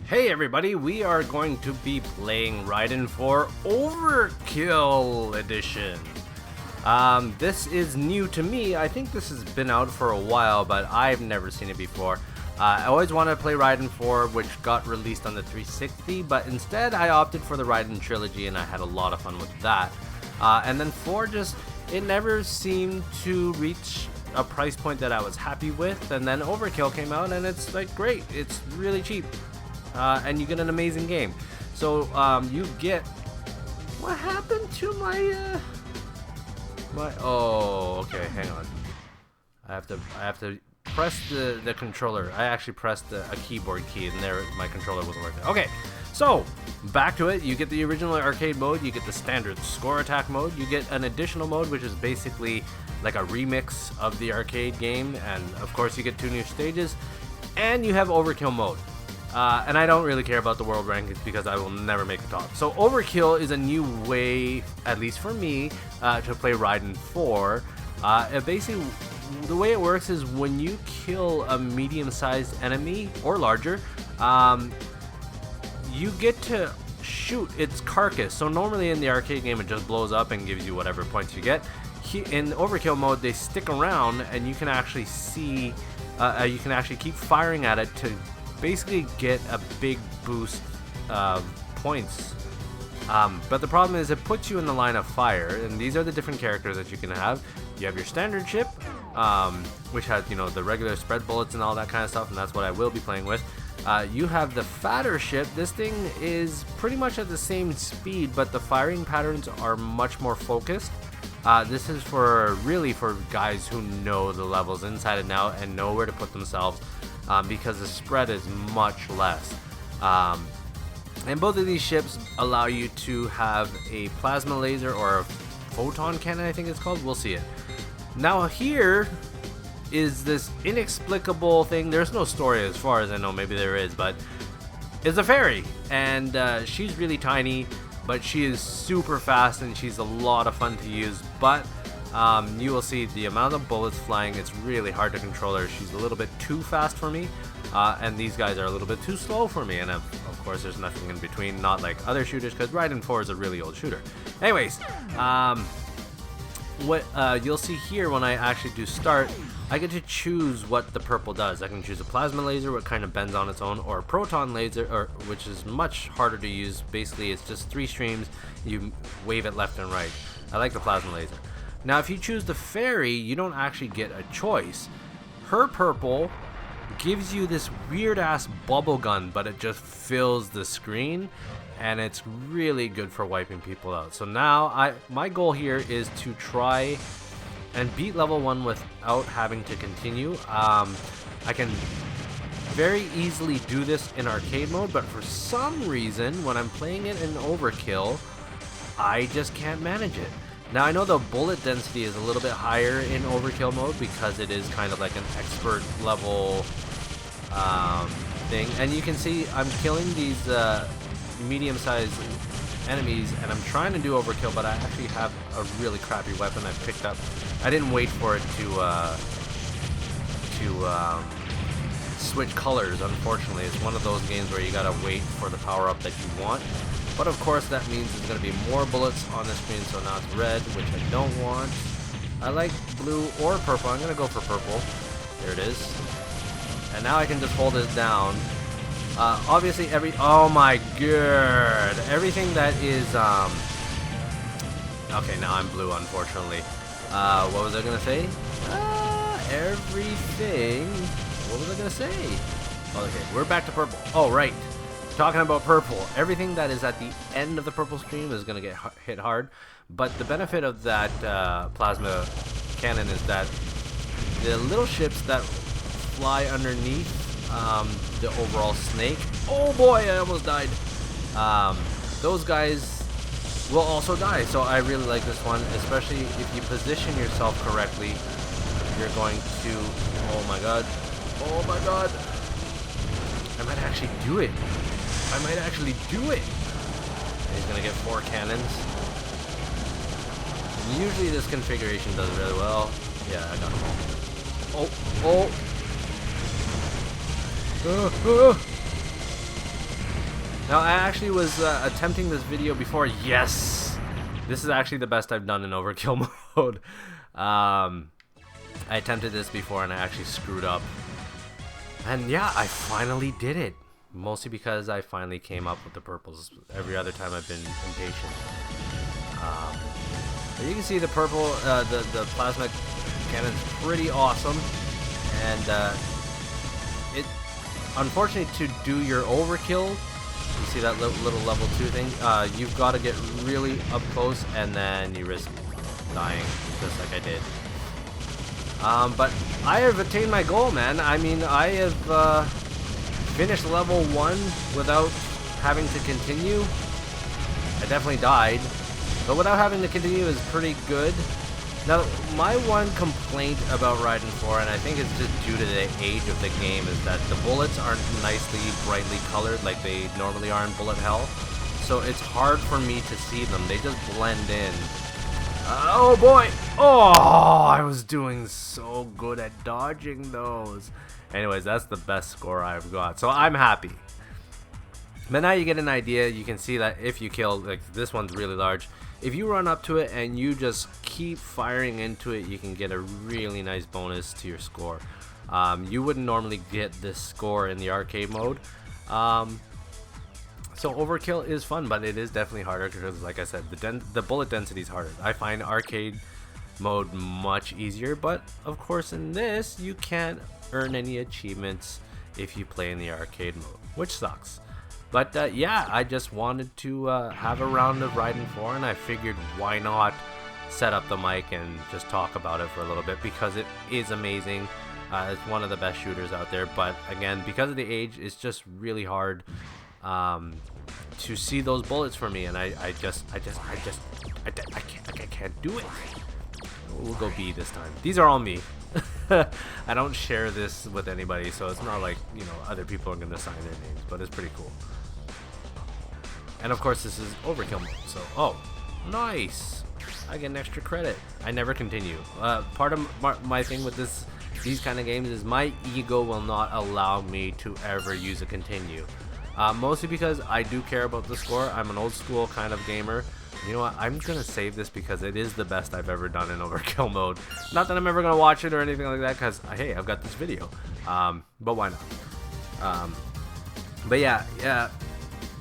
Hey everybody, we are going to be playing Raiden IV Overkill Edition. This is new to me. I think this has been out for a while, but I've never seen it before. I always wanted to play Raiden IV, which got released on the 360, but instead I opted for the Raiden trilogy and I had a lot of fun with that. And then 4 it never seemed to reach a price point that I was happy with, and then Overkill came out and it's like great, it's really cheap. And you get an amazing game. So you get, what happened to my oh, okay, hang on. I have to press the controller. I actually pressed a keyboard key and there my controller wasn't working. Okay, so back to it. You get the original arcade mode, you get the standard score attack mode, you get an additional mode which is basically like a remix of the arcade game, and of course you get 2 new stages, and you have Overkill mode. And I don't really care about the world rankings because I will never make the top. So Overkill is a new way, at least for me, to play Raiden 4. Basically, the way it works is when you kill a medium-sized enemy, or larger, you get to shoot its carcass. So normally in the arcade game it just blows up and gives you whatever points you get. In Overkill mode they stick around and you can actually see, you can actually keep firing at it to basically get a big boost of points. But the problem is it puts you in the line of fire, and these are the different characters that you can have. You have your standard ship, which has, you know, the regular spread bullets and all that kind of stuff, and that's what I will be playing with. You have the fatter ship. This thing is pretty much at the same speed, but the firing patterns are much more focused. This is really for guys who know the levels inside and out and know where to put themselves, because the spread is much less. And both of these ships allow you to have a plasma laser or a photon cannon, I think it's called. We'll see it. Now here is this inexplicable thing. There's no story as far as I know, maybe there is, but it's a fairy, and she's really tiny, but she is super fast and she's a lot of fun to use. But you will see the amount of bullets flying, it's really hard to control her. She's a little bit too fast for me, and these guys are a little bit too slow for me, and of course there's nothing in between, not like other shooters, because Raiden 4 is a really old shooter. Anyways, what you'll see here when I actually do start, I get to choose what the purple does. I can choose a plasma laser, what kind of bends on its own, or a proton laser, which is much harder to use. Basically it's just 3 streams, you wave it left and right. I like the plasma laser. Now if you choose the fairy, you don't actually get a choice. Her purple gives you this weird ass bubble gun, but it just fills the screen, and it's really good for wiping people out. So now my goal here is to try and beat level 1 without having to continue. I can very easily do this in arcade mode, but for some reason when I'm playing it in Overkill, I just can't manage it. Now I know the bullet density is a little bit higher in Overkill mode because it is kind of like an expert level thing, and you can see I'm killing these medium-sized enemies, and I'm trying to do Overkill, but I actually have a really crappy weapon I picked up. I didn't wait for it to switch colors, unfortunately. It's one of those games where you gotta wait for the power-up that you want. But of course that means there's going to be more bullets on the screen, so now it's red, which I don't want. I like blue or purple. I'm going to go for purple. There it is. And now I can just hold it down. Obviously oh my god. Everything that is, okay, now I'm blue, unfortunately. What was I going to say? Everything. What was I going to say? Okay, we're back to purple. Oh, right. Talking about purple, everything that is at the end of the purple stream is going to get hit hard, but the benefit of that plasma cannon is that the little ships that fly underneath the overall snake, oh boy, I almost died, those guys will also die. So I really like this one, especially if you position yourself correctly. You're going to, oh my god, I might actually do it. He's gonna get 4 cannons. And usually this configuration does really well. Yeah, I got them all. Oh. Now, I actually was attempting this video before. Yes! This is actually the best I've done in Overkill mode. I attempted this before and I actually screwed up. And yeah, I finally did it. Mostly because I finally came up with the purples. Every other time I've been impatient. But you can see the purple, the plasma cannon is pretty awesome. And unfortunately, to do your overkill, you see that little level 2 thing, you've got to get really up close and then you risk dying, just like I did. But I have attained my goal, man. I mean, I have finished level 1 without having to continue. I definitely died, but without having to continue is pretty good. Now, my one complaint about Raiden 4, and I think it's just due to the age of the game, is that the bullets aren't nicely, brightly colored like they normally are in Bullet Hell. So it's hard for me to see them. They just blend in. Oh boy! Oh, I was doing so good at dodging those. Anyways, that's the best score I've got. So I'm happy. But now you get an idea. You can see that if you kill, like this one's really large. If you run up to it and you just keep firing into it, you can get a really nice bonus to your score. You wouldn't normally get this score in the arcade mode. So Overkill is fun, but it is definitely harder because, like I said, the bullet density is harder. I find arcade mode much easier, but of course in this you can't earn any achievements if you play in the arcade mode, which sucks. But yeah, I just wanted to have a round of Raiden 4, and I figured why not set up the mic and just talk about it for a little bit, because it is amazing. It's one of the best shooters out there, but again, because of the age, it's just really hard to see those bullets for me, and I can't do it. We'll go B this time. These are all me. I don't share this with anybody, so it's not like, you know, other people are gonna sign their names, but it's pretty cool. And of course this is Overkill mode, so oh, nice, I get an extra credit. I never continue. Part of my thing with these kind of games is my ego will not allow me to ever use a continue, mostly because I do care about the score. I'm an old school kind of gamer. You know what, I'm gonna save this because it is the best I've ever done in Overkill mode. Not that I'm ever gonna watch it or anything like that, because hey, I've got this video, but why not? But yeah,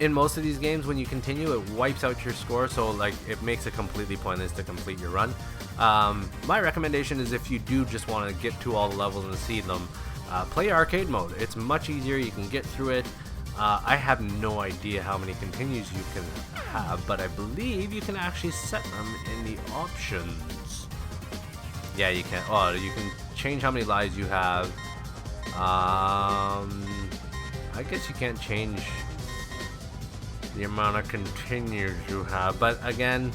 in most of these games, when you continue, it wipes out your score, so like it makes it completely pointless to complete your run. My recommendation is, if you do just want to get to all the levels and see them, play arcade mode. It's much easier, you can get through it. I have no idea how many continues you can have, but I believe you can actually set them in the options. Yeah, you can. Oh, you can change how many lives you have. I guess you can't change the amount of continues you have, but again,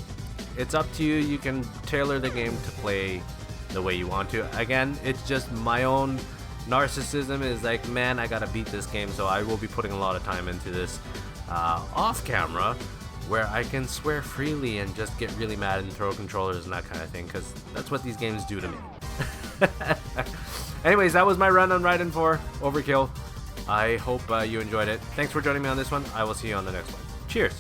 it's up to you. You can tailor the game to play the way you want to. Again, it's just my own narcissism is like, man, I gotta beat this game, so I will be putting a lot of time into this off camera, where I can swear freely and just get really mad and throw controllers and that kind of thing, because that's what these games do to me. Anyways, that was my run on Raiden 4 Overkill. I hope you enjoyed it. Thanks for joining me on this one. I will see you on the next one. Cheers.